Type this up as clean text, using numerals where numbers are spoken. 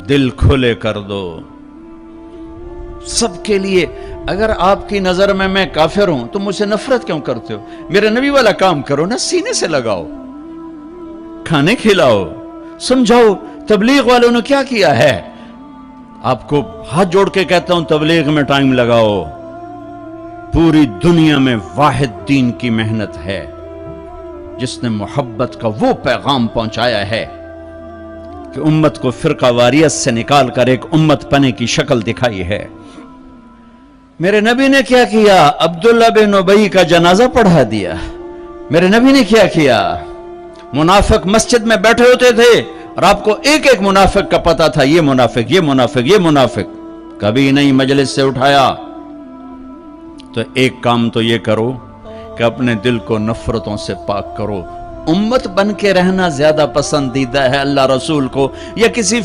دل کھلے کر دو سب کے لیے. اگر آپ کی نظر میں کافر ہوں تو مجھ سے نفرت کیوں کرتے ہو؟ میرے نبی والا کام کرو نا، سینے سے لگاؤ، کھانے کھلاؤ، سمجھاؤ. تبلیغ والوں نے کیا کیا ہے؟ آپ کو ہاتھ جوڑ کے کہتا ہوں تبلیغ میں ٹائم لگاؤ. پوری دنیا میں واحد دین کی محنت ہے جس نے محبت کا وہ پیغام پہنچایا ہے کہ امت کو فرقہ واریت سے نکال کر ایک امت پنے کی شکل دکھائی ہے. میرے نبی نے کیا کیا؟ عبداللہ بن ابی کا جنازہ پڑھا دیا. میرے نبی نے کیا کیا؟ منافق مسجد میں بیٹھے ہوتے تھے اور آپ کو ایک ایک منافق کا پتہ تھا، یہ منافق، یہ منافق، یہ منافق. کبھی نہیں مجلس سے اٹھایا. تو ایک کام تو یہ کرو کہ اپنے دل کو نفرتوں سے پاک کرو. امت بن کے رہنا زیادہ پسندیدہ ہے اللہ رسول کو یا کسی